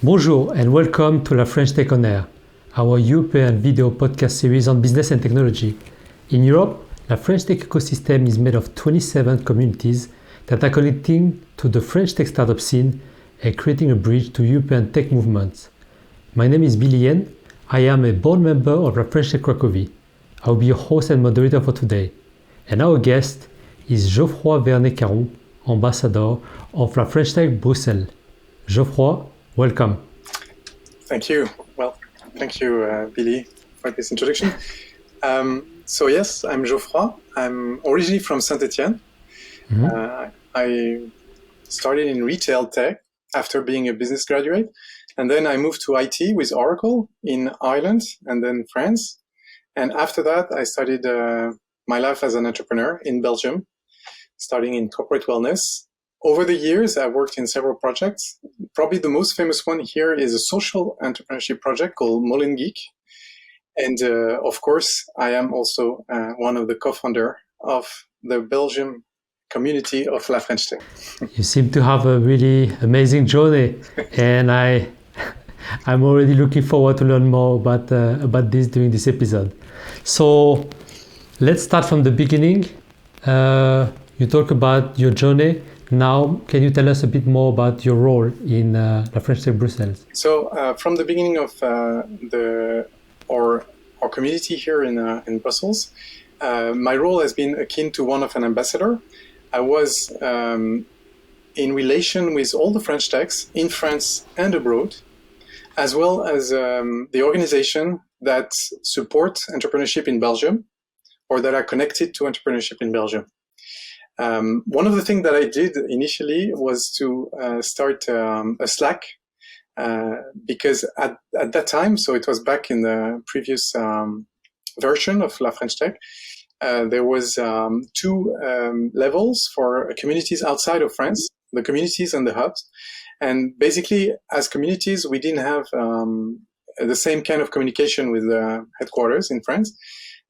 Bonjour and welcome to La French Tech on Air, our European video podcast series on business and technology. In Europe, La French Tech ecosystem is made of 27 communities that are connecting to the French tech startup scene and creating a bridge to European tech movements. My name is Billy Yen. I am a board member of La French Tech Cracovie. I will be your host and moderator for today. And our guest is Geoffroy Verney-Carron, ambassador of La French Tech Bruxelles. Geoffroy, welcome. Thank you. Well, thank you, Billy, for this introduction. So yes, I'm Geoffroy. I'm originally from Saint-Etienne. Mm-hmm. I started in retail tech after being a business graduate. And then I moved to IT with Oracle in Ireland and then France. And after that, I started my life as an entrepreneur in Belgium, starting in corporate wellness. Over the years, I've worked in several projects. Probably the most famous one here is a social entrepreneurship project called Molen Geek. And of course, I am also one of the co-founder of the Belgian community of La French Tech. You seem to have a really amazing journey, and I'm already looking forward to learn more about this during this episode. So let's start from the beginning. You talk about your journey. Now, can you tell us a bit more about your role in La French Tech Bruxelles? So, from the beginning of our community here in Brussels, my role has been akin to one of an ambassador. I was in relation with all the French techs in France and abroad, as well as the organization that support entrepreneurship in Belgium or that are connected to entrepreneurship in Belgium. One of the things that I did initially was to start a Slack because at that time, so it was back in the previous version of La French Tech, there was two levels for communities outside of France, the communities and the hubs. And basically, as communities, we didn't have the same kind of communication with the headquarters in France.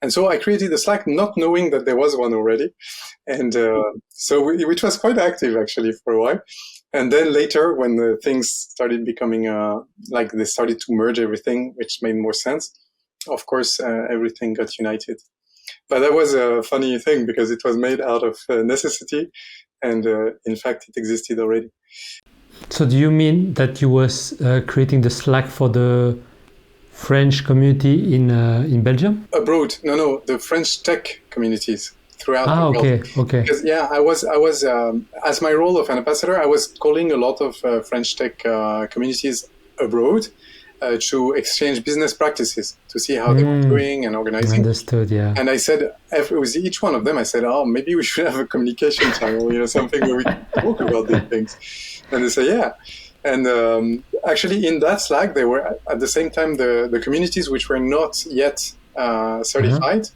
And so I created a Slack not knowing that there was one already. And which was quite active actually for a while. And then later when the things started becoming like they started to merge everything, which made more sense, of course, everything got united. But that was a funny thing because it was made out of necessity. And in fact, it existed already. So do you mean that you was creating the Slack for the French community in Belgium? Abroad, no, the French tech communities throughout the world. Okay. Because I was as my role of an ambassador, I was calling a lot of French tech communities abroad to exchange business practices to see how they were doing and organizing. Understood, yeah. And I said, with each one of them, I said, oh, maybe we should have a communication channel, something where we can talk about these things. And they say, yeah. And actually in that Slack, they were at the same time the communities which were not yet certified.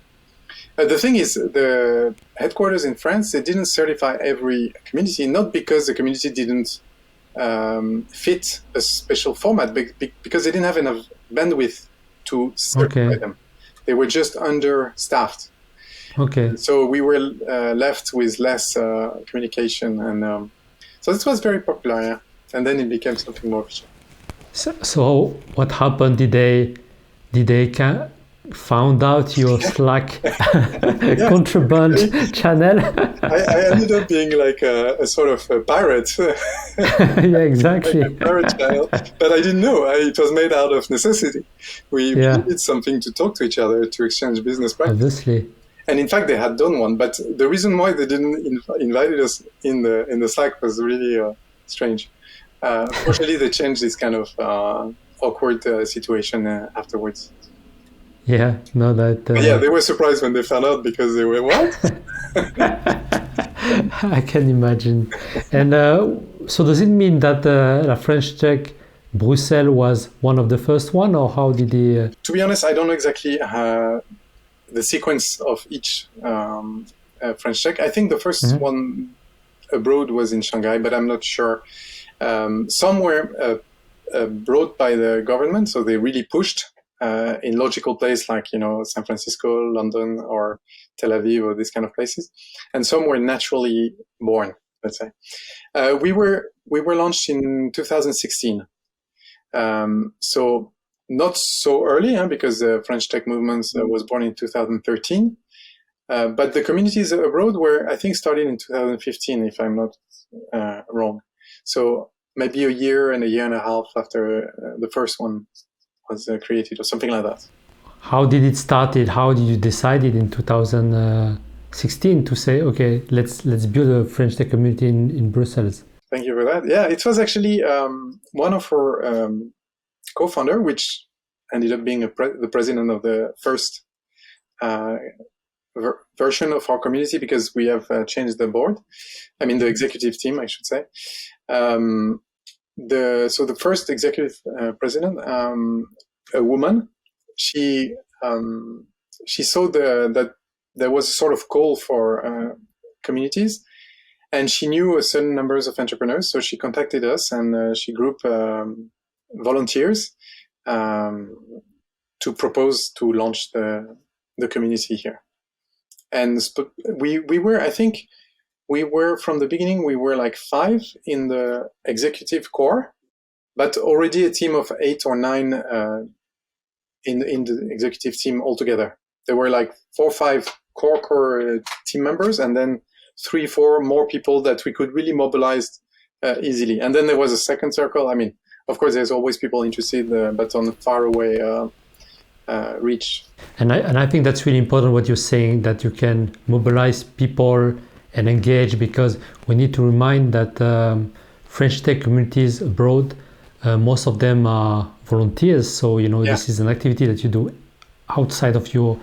The thing is, the headquarters in France, they didn't certify every community, not because the community didn't fit a special format, because they didn't have enough bandwidth to certify them. They were just understaffed. Okay. So we were left with less communication. And so this was very popular, yeah. And then it became something more official. So what happened? Did they found out your Slack contraband channel? I ended up being like a sort of a pirate. Yeah, exactly. Like a pirate channel, but I didn't know. It was made out of necessity. We needed something to talk to each other, to exchange business practices. Obviously. And in fact, they had done one, but the reason why they didn't invited us in the Slack was really strange. Fortunately, they changed this kind of awkward situation afterwards. Yeah, no, that. They were surprised when they found out because they were what? I can imagine. And so, does it mean that La French Tech Bruxelles was one of the first one, or how did they? To be honest, I don't know exactly the sequence of each French Tech. I think the first one abroad was in Shanghai, but I'm not sure. Some were brought by the government, so they really pushed in logical place like San Francisco, London, or Tel Aviv, or these kind of places, and some were naturally born. Let's say we were launched in 2016, So not so early, because the French tech movement was born in 2013. But the communities abroad were, I think, started in 2015, if I'm not wrong. So maybe a year and a half after the first one was created, or something like that. How did it started? How did you decide in 2016 to say, okay, let's build a French tech community in Brussels? Thank you for that. Yeah, it was actually one of our co-founder, which ended up being the president of the first version of our community, because we have changed the board. I mean, the executive team, I should say. So the first executive president, a woman, she saw that there was a sort of call for communities, and she knew a certain numbers of entrepreneurs. So she contacted us, and she grouped volunteers to propose to launch the community here. And we were, I think, we were from the beginning, we were like 5 in the executive core, but already a team of 8 or 9 in the executive team altogether. There were like 4 or 5 core team members, and then 3, 4 more people that we could really mobilize easily. And then there was a second circle. I mean, of course, there's always people interested, but on far away reach. And I think that's really important what you're saying, that you can mobilize people and engage, because we need to remind that French tech communities abroad, most of them are volunteers. So, This is an activity that you do outside of your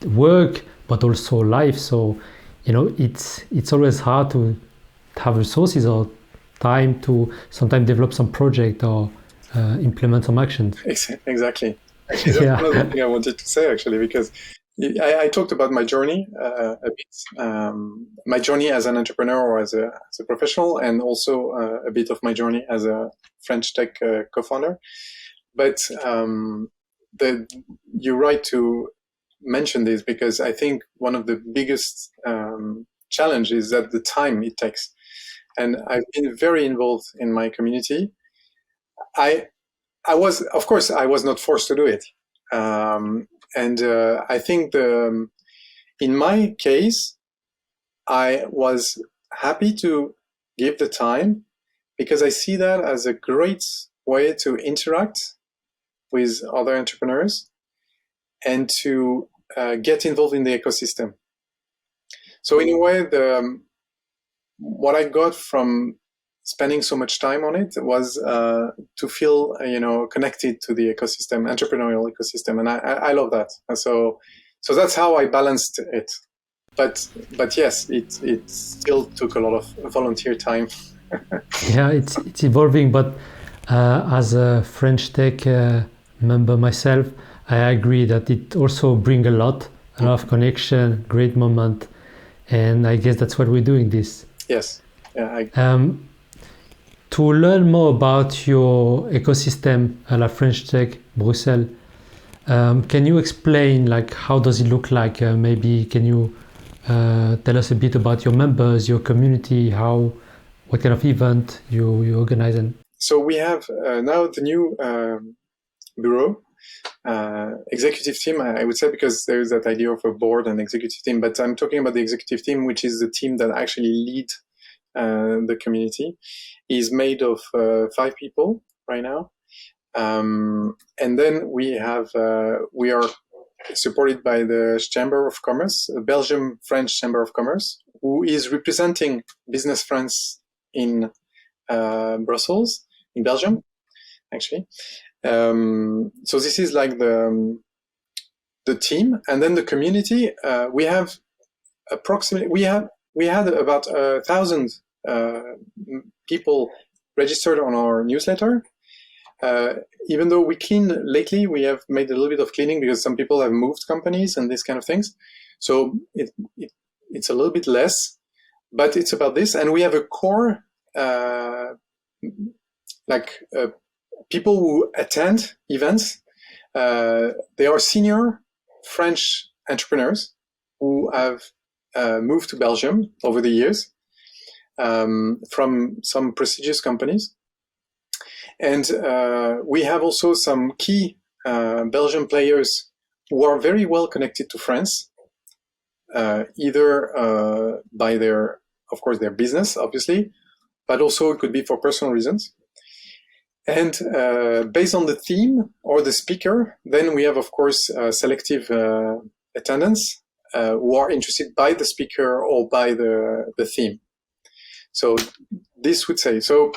work, but also life. So, it's always hard to have resources or time to sometimes develop some project or implement some actions. Exactly. Actually, that's another thing I wanted to say, actually, because I talked about my journey a bit, my journey as an entrepreneur or as a professional, and also a bit of my journey as a French tech co-founder. But you're right to mention this, because I think one of the biggest challenge is that the time it takes. And I've been very involved in my community. I was not forced to do it. I think in my case, I was happy to give the time, because I see that as a great way to interact with other entrepreneurs and to get involved in the ecosystem. So in a way, what I got from spending so much time on it was to feel, connected to the ecosystem, entrepreneurial ecosystem, and I love that. And so that's how I balanced it. But yes, it still took a lot of volunteer time. Yeah, it's evolving. But as a French Tech member myself, I agree that it also brings a lot of connection, great moment, and I guess that's what we're doing this. Yes. Yeah. To learn more about your ecosystem at la French Tech Bruxelles, can you explain how does it look like? Maybe can you tell us a bit about your members, your community, what kind of event you organize? So we have now the new bureau, executive team, I would say, because there's that idea of a board and executive team, but I'm talking about the executive team, which is the team that actually lead the community. Is made of 5 people right now, and then we are supported by the Chamber of Commerce, the Belgium French Chamber of Commerce, who is representing Business France in Brussels, in Belgium, actually. So this is like the team, and then the community. We have approximately we had about 1,000 people registered on our newsletter. Even though we lately have made a little bit of cleaning, because some people have moved companies and these kind of things. So it's a little bit less, but it's about this. And we have a core, people who attend events. They are senior French entrepreneurs who have moved to Belgium over the years from some prestigious companies. And we have also some key Belgian players who are very well connected to France, either by their, of course, their business, obviously, but also it could be for personal reasons. And based on the theme or the speaker, then we have, of course, selective attendants who are interested by the speaker or by the theme. So this would say, so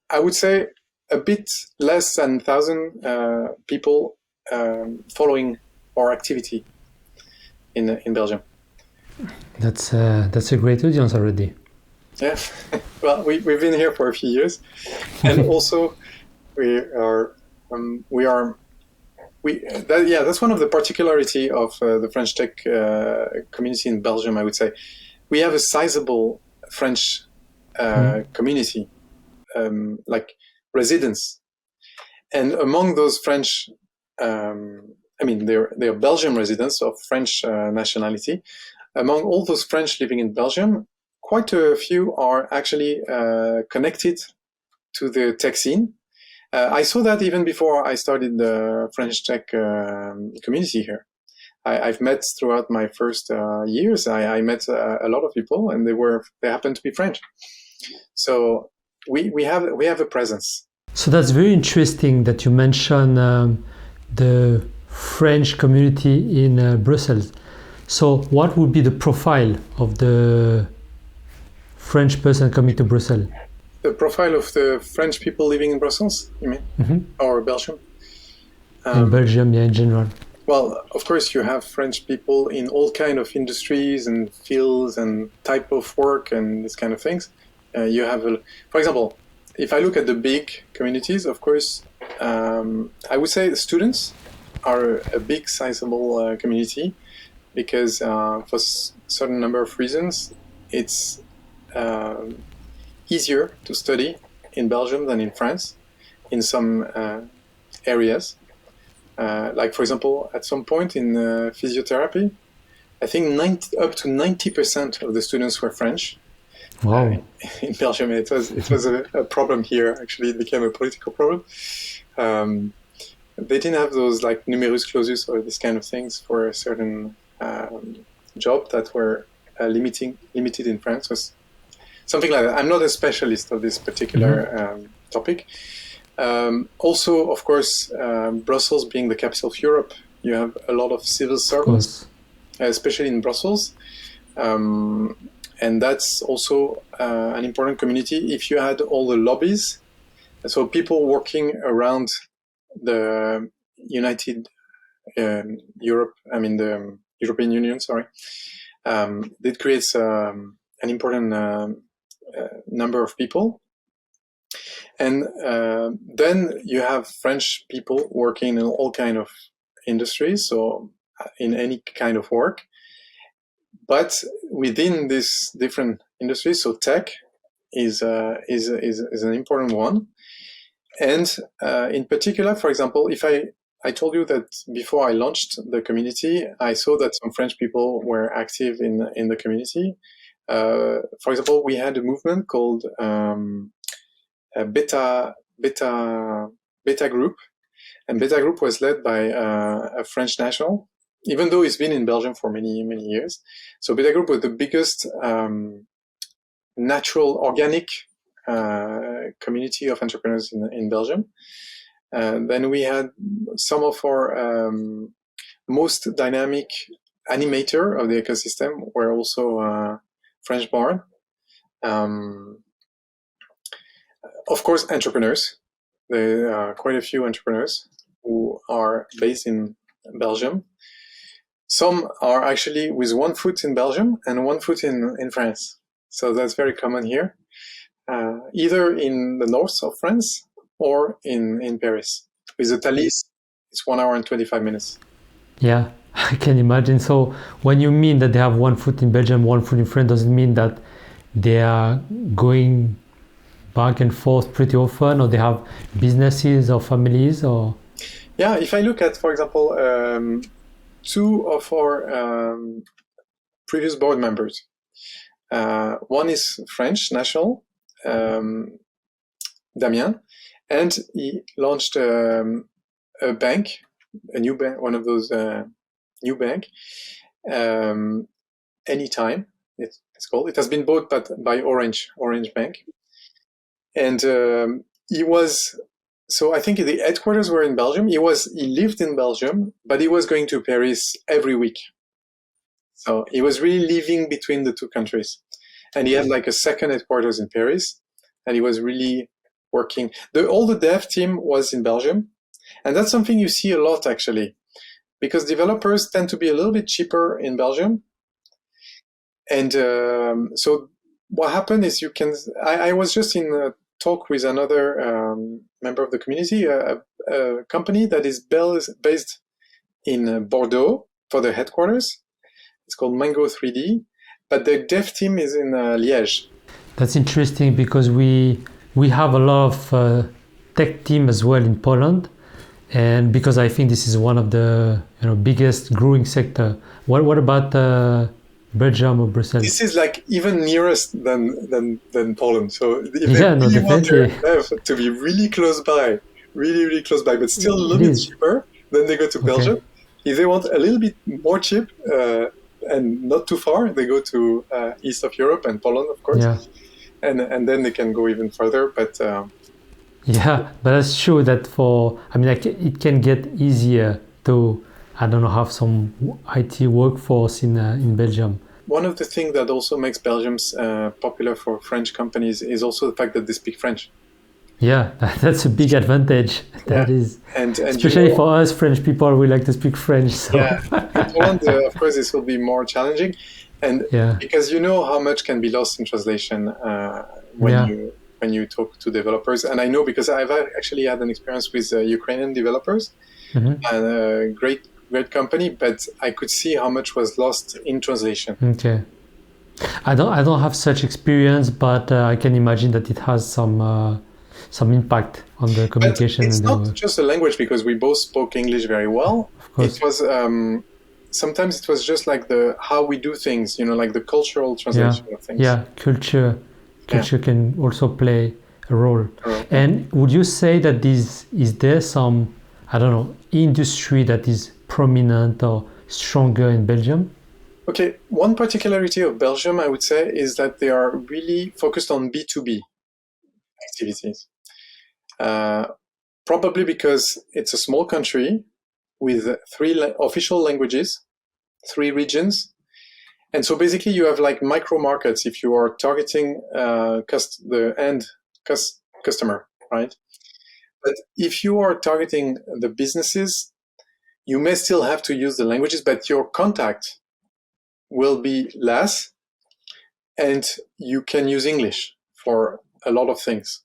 I would say a bit less than 1,000 people following our activity in Belgium. That's a great audience already. Yeah, well, we've been here for a few years, and also that's one of the particularity of the French tech community in Belgium. I would say we have a sizable French community, like residents, and among those French, they're Belgian residents of French nationality. Among all those French living in Belgium, quite a few are actually connected to the tech scene. I saw that even before I started the French tech community here. I've met throughout my first years. I met a lot of people, and they happened to be French. So we have a presence. So that's very interesting that you mention the French community in Brussels. So what would be the profile of the French person coming to Brussels? The profile of the French people living in Brussels, you mean? Mm-hmm. Or Belgium? In Belgium, yeah, in general. Well, of course, you have French people in all kind of industries and fields and type of work and this kind of things. You have, for example, if I look at the big communities, of course, I would say the students are a big sizable community because for a certain number of reasons, it's easier to study in Belgium than in France in some areas. Like, for example, at some point in physiotherapy, I think up to 90% of the students were French. Wow. In Belgium, it was a problem here. Actually, it became a political problem. They didn't have those like numerus clausus or this kind of things for a certain job that were limited in France. Was something like that. I'm not a specialist of this particular topic. Also, of course, Brussels being the capital of Europe, you have a lot of civil servants, especially in Brussels. And that's also an important community. If you had all the lobbies, so people working around the United Europe, the European Union, sorry, it creates an important number of people. And then you have French people working in all kind of industries, so in any kind of work. But within these different industries, so tech is an important one. And in particular, for example, if I told you that before I launched the community, I saw that some French people were active in the community. For example, we had a movement called Beta Group, and Beta Group was led by a French national, even though he's been in Belgium for many years. So Beta Group was the biggest natural organic community of entrepreneurs in Belgium. Then we had some of our most dynamic animator of the ecosystem were also French born. Of course, entrepreneurs. There are quite a few entrepreneurs who are based in Belgium. Some are actually with one foot in Belgium and one foot in France. So that's very common here, either in the north of France or in Paris. With the Thalys, it's 1 hour and 25 minutes. Yeah, I can imagine. So when you mean that they have one foot in Belgium, one foot in France, does it mean that they are going back and forth pretty often, or they have businesses or families? Or yeah, if I look at, for example, two of our previous board members, one is French national, Damien, and he launched a bank, a new bank, one of those new bank, Anytime. It's called. It has been bought by Orange Bank, and he was. So I think the headquarters were in Belgium. He lived in Belgium, but he was going to Paris every week. So he was really living between the two countries, and he had like a second headquarters in Paris, and he was really working. All the dev team was in Belgium, and that's something you see a lot actually, because developers tend to be a little bit cheaper in Belgium. And so what happened is I was just in a talk with another member of the community, a company that is based in Bordeaux for the headquarters. It's called Mango 3D, but the dev team is in Liège. That's interesting because we have a lot of tech team as well in Poland, and because I think this is one of the biggest growing sector. What about Belgium or Brussels? This is like even nearest than Poland. So if they definitely want their dev to be really close by, really close by, but still a little bit cheaper, then they go to Belgium. If they want a little bit more cheap and not too far, they go to east of Europe and Poland, of course. Yeah. And then they can go even further. But but that's true that it can get easier to have some IT workforce in Belgium. One of the things that also makes Belgium popular for French companies is also the fact that they speak French. Yeah, that's a big advantage. That is, and especially for us French people, we like to speak French. So. Yeah, in Poland, of course, this will be more challenging, and because you know how much can be lost in translation when you talk to developers. And I know because I've actually had an experience with Ukrainian developers, and great company, but I could see how much was lost in translation. Okay, I don't have such experience, but I can imagine that it has some impact on the communication. But it's not just a language, because we both spoke English very well. Of course. It was sometimes it was just like how we do things, like the cultural translation of things. Yeah, culture can also play a role. And would you say that is there some industry that is prominent or stronger in Belgium? Okay, one particularity of Belgium, I would say, is that they are really focused on B2B activities. Probably because it's a small country with 3 official languages, 3 regions. And so basically you have like micro markets if you are targeting the end customer, right? But if you are targeting the businesses, you may still have to use the languages, but your contact will be less, and you can use English for a lot of things.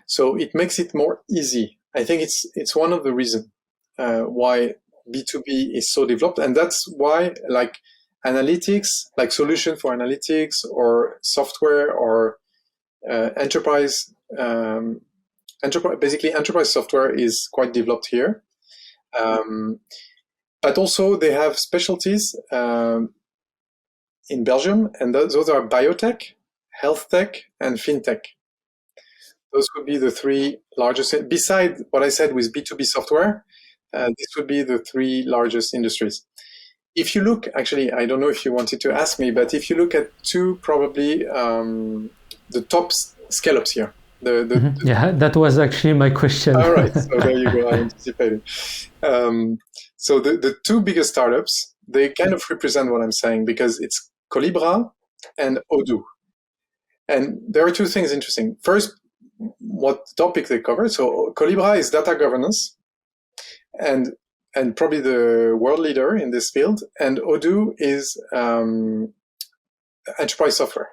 So it makes it more easy. I think it's one of the reasons why B2B is so developed, and that's why like analytics, like solution for analytics or software or enterprise software is quite developed here. But also they have specialties in Belgium, and those are biotech, Healthtech, and Fintech. Those would be the 3 largest. Beside what I said with B2B software, this would be the 3 largest industries. If you look, actually, I don't know if you wanted to ask me, but if you look at 2, probably the top scale-ups here. That was actually my question. All right, so there you go. I anticipated. So the 2 biggest startups, they kind of represent what I'm saying, because it's Collibra and Odoo. And there are 2 things interesting. First, what topic they cover. So Collibra is data governance, and probably the world leader in this field. And Odoo is enterprise software.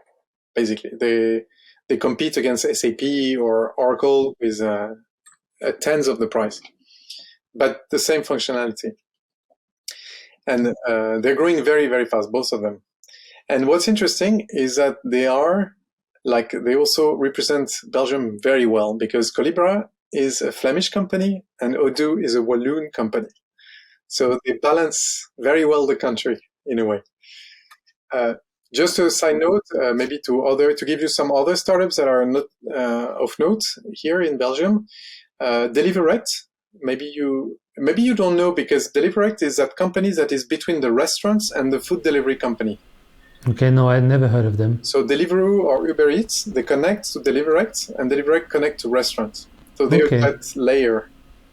Basically, they compete against SAP or Oracle with tens of the price, but the same functionality. And they're growing very, very fast, both of them. And what's interesting is that they also represent Belgium very well, because Collibra is a Flemish company and Odoo is a Walloon company. So they balance very well the country in a way. Just a side note, maybe to give you some other startups that are not of note here in Belgium. Deliverect, maybe you don't know, because Deliverect is that company that is between the restaurants and the food delivery company. Okay, no, I never heard of them. So Deliveroo or Uber Eats, they connect to Deliverect, and Deliverect connect to restaurants. So they're that layer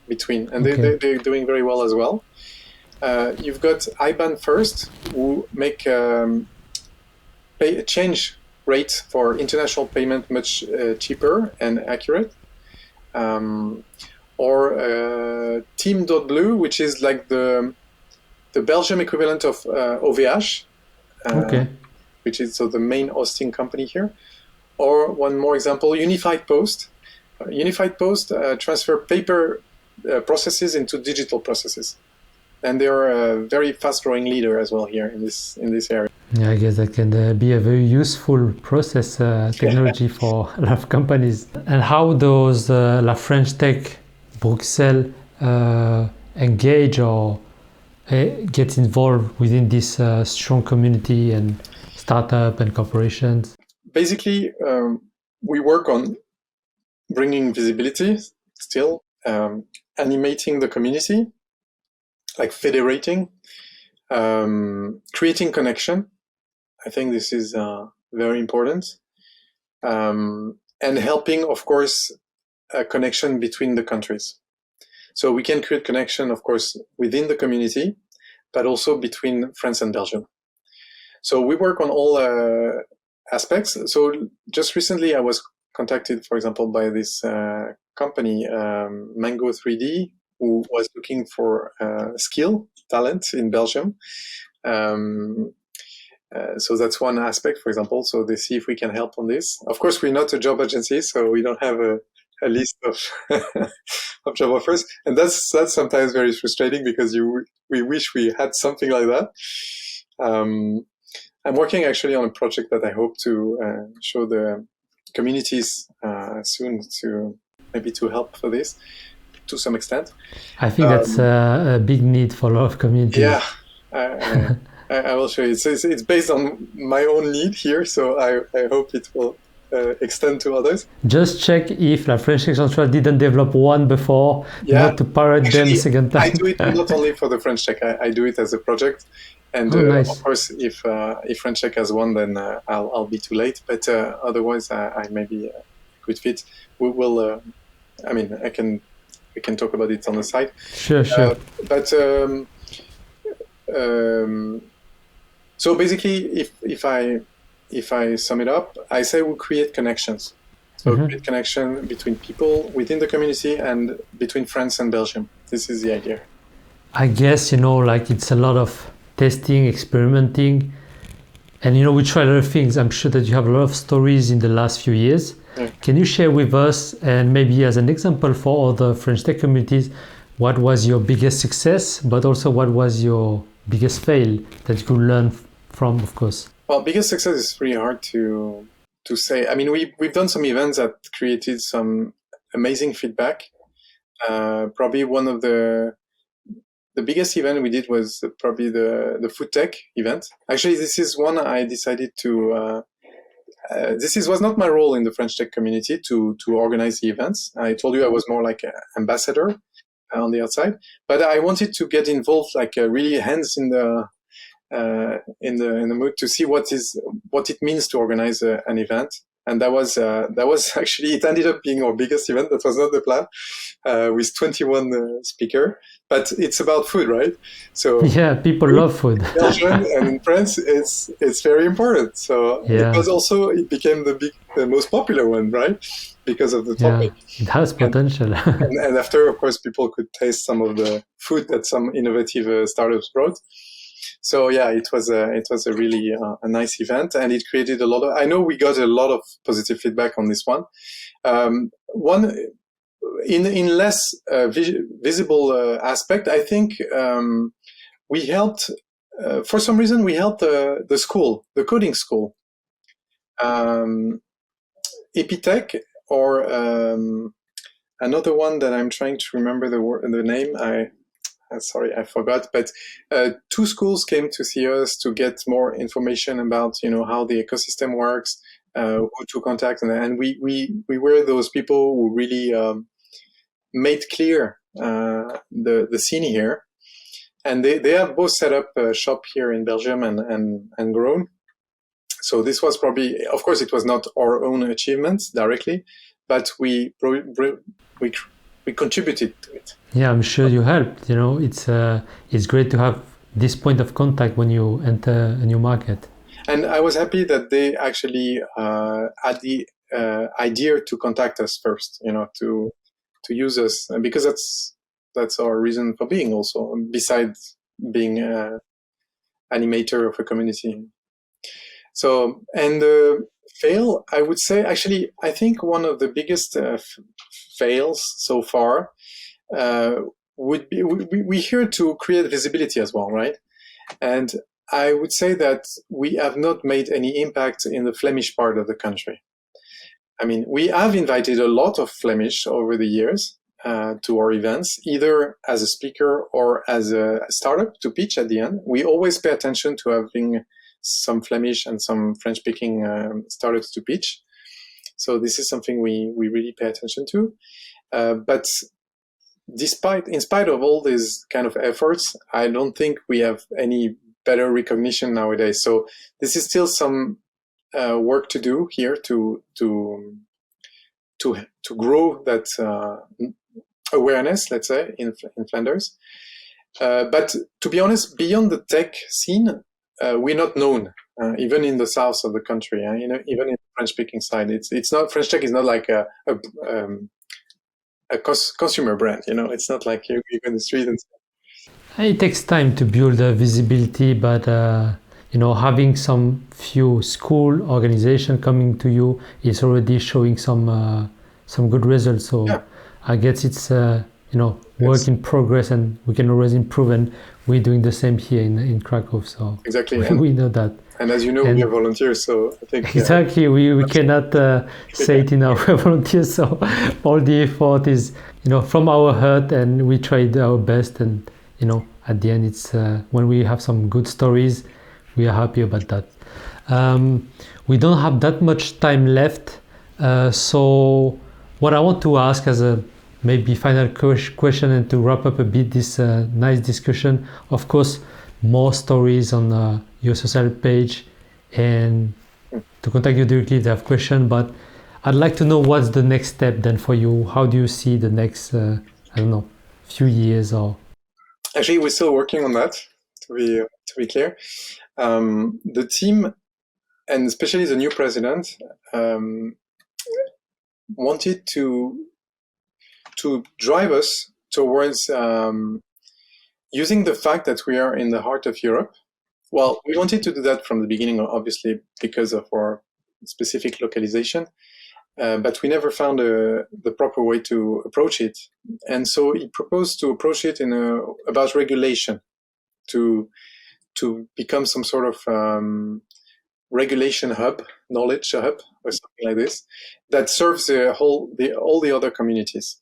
between, and they're doing very well as well. You've got IBAN First, who make change rate for international payment much cheaper and accurate. Or Team.blue, which is like the Belgium equivalent of OVH, which is the main hosting company here. Or one more example, Unified Post. Unified Post transfer paper processes into digital processes. And they are a very fast-growing leader as well here in this area. Yeah, I guess that can be a very useful process technology for a lot of companies. And how does La French Tech Bruxelles engage or get involved within this strong community and startup and corporations? Basically, we work on bringing visibility, still animating the community, like federating, creating connection. I think this is very important. And helping, of course, a connection between the countries. So we can create connection, of course, within the community, but also between France and Belgium. So we work on all aspects. So just recently I was contacted, for example, by this company, Mango 3D, who was looking for talent in Belgium. So that's one aspect, for example. So they see if we can help on this. Of course, we're not a job agency, so we don't have a list of of job offers, and that's sometimes very frustrating, because we wish we had something like that. I'm working actually on a project that I hope to show the communities soon, to help for this to some extent. I think that's a big need for a lot of communities. Yeah, I will show you. It's based on my own need here, so I hope it will extend to others. Just check if La French Tech Central didn't develop one before, not to pirate them second time. I do it not only for the French Tech, I do it as a project. And nice. Of course, if French Tech has one, then I'll be too late. But otherwise, I may be a good fit. We will. We can talk about it on the side. Sure. So basically, if I sum it up, I say we create connections. So create connection between people within the community and between France and Belgium. This is the idea. I guess, it's a lot of testing, experimenting, and we try a lot of things. I'm sure that you have a lot of stories in the last few years. Yeah. Can you share with us, and maybe as an example for other French Tech communities, what was your biggest success, but also what was your biggest fail that you could learn from, of course? Well, biggest success is really hard to say. I mean, we've done some events that created some amazing feedback. Probably one of the biggest event we did was probably the food tech event. Actually, this is one I decided to. Was not my role in the French Tech community to organize the events. I told you I was more like an ambassador on the outside, but I wanted to get involved, like really hands in the mood to see what it means to organize an event. And that was actually, it ended up being our biggest event. That was not the plan, with 21 speakers. But it's about food, right? So yeah, people love food. In Belgium and in France, it's very important. So it became the most popular one, right? Because of the topic. Yeah, it has potential. and after, of course, people could taste some of the food that some innovative startups brought. So yeah, it was a really a nice event, and it created a lot of. I know we got a lot of positive feedback on this one. One in less visible aspect, I think we helped. For some reason, we helped the school, the coding school, Epitech, or another one that I'm trying to remember the name. sorry, I forgot, but two schools came to see us to get more information about, how the ecosystem works, who to contact, and we were those people who really made clear the scene here, and they have both set up a shop here in Belgium and grown. So this was probably, of course, it was not our own achievement directly, but we contributed to it. Yeah, I'm sure you helped. It's great to have this point of contact when you enter a new market. And I was happy that they actually had the idea to contact us first, to use us, because that's our reason for being also, besides being animator of a community. So, and fail, I would say, actually, I think one of the biggest fails so far would be, we're here to create visibility as well, right? And I would say that we have not made any impact in the Flemish part of the country. I mean, we have invited a lot of Flemish over the years to our events, either as a speaker or as a startup to pitch at the end. We always pay attention to having some Flemish and some French-speaking startups to pitch. So this is something we really pay attention to. But in spite of all these kind of efforts, I don't think we have any better recognition nowadays. So this is still some work to do here to grow that awareness, let's say, in Flanders. But to be honest, beyond the tech scene, we're not known, even in the south of the country. Even in the French-speaking side, it's not, French Tech is not like a consumer brand. It's not like you go in the street and. It takes time to build visibility, but having some few school organization coming to you is already showing some good results. So yeah. I guess it's work in progress, and we can always improve, and we're doing the same here in Krakow. So exactly, we know that. And as you know, we are volunteers, so I think exactly we cannot say it in our volunteers. So all the effort is from our heart, and we tried our best, and at the end it's when we have some good stories, we are happy about that. We don't have that much time left, so what I want to ask as a maybe final question, and to wrap up a bit this nice discussion, of course, more stories on your social page, and to contact you directly if they have questions. But I'd like to know what's the next step then for you. How do you see the next, few years? Or actually, we're still working on that. To be clear, the team, and especially the new president, wanted to drive us towards using the fact that we are in the heart of Europe. Well, we wanted to do that from the beginning, obviously, because of our specific localization, but we never found the proper way to approach it. And so he proposed to approach it about regulation, to become some sort of regulation hub, knowledge hub, or something like this, that serves all the other communities.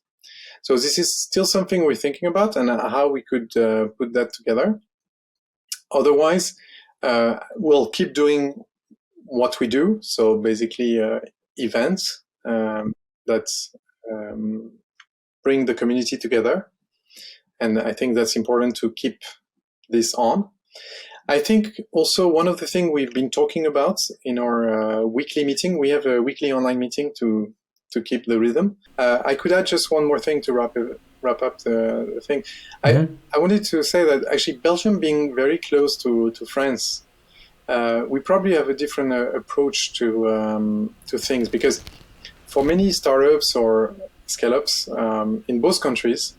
So this is still something we're thinking about, and how we could put that together. Otherwise, we'll keep doing what we do. So basically, events that bring the community together. And I think that's important to keep this on. I think also one of the things we've been talking about in our weekly meeting, we have a weekly online meeting to keep the rhythm. I could add just one more thing to wrap up the thing. Mm-hmm. I wanted to say that actually Belgium being very close to France, we probably have a different approach to things, because for many startups or scale-ups in both countries,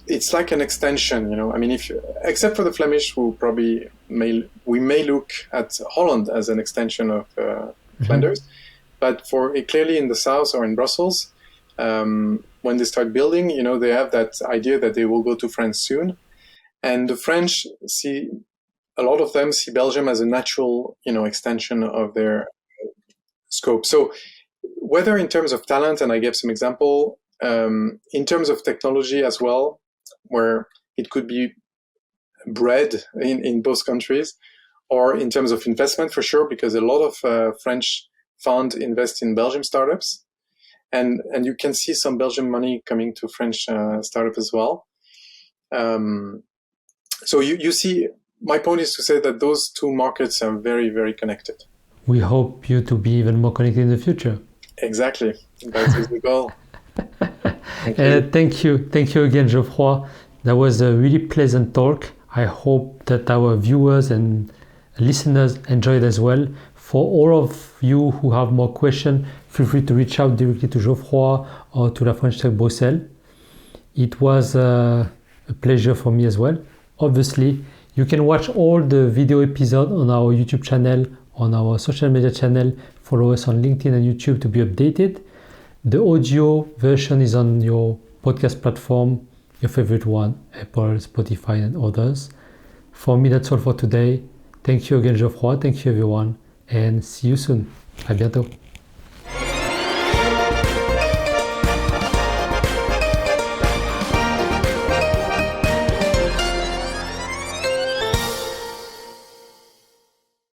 it's like an extension, I mean, except for the Flemish, who probably may look at Holland as an extension of Flanders. But clearly in the south or in Brussels, when they start building, they have that idea that they will go to France soon. And the French a lot of them see Belgium as a natural, extension of their scope. So whether in terms of talent, and I gave some example, in terms of technology as well, where it could be bred in both countries, or in terms of investment for sure, because a lot of French funds invest in Belgian startups. And you can see some Belgian money coming to French startups as well. So you see, my point is to say that those two markets are very, very connected. We hope you to be even more connected in the future. Exactly. That is the goal. Thank you. Thank you again, Geoffroy. That was a really pleasant talk. I hope that our viewers and listeners enjoyed as well. For all of you who have more questions, feel free to reach out directly to Geoffroy or to la French Tech Bruxelles. It was a pleasure for me as well. Obviously, you can watch all the video episodes on our YouTube channel, on our social media channel. Follow us on LinkedIn and YouTube to be updated. The audio version is on your podcast platform, your favorite one, Apple, Spotify, and others. For me, that's all for today. Thank you again, Geoffroy. Thank you, everyone. And see you soon. À bientôt.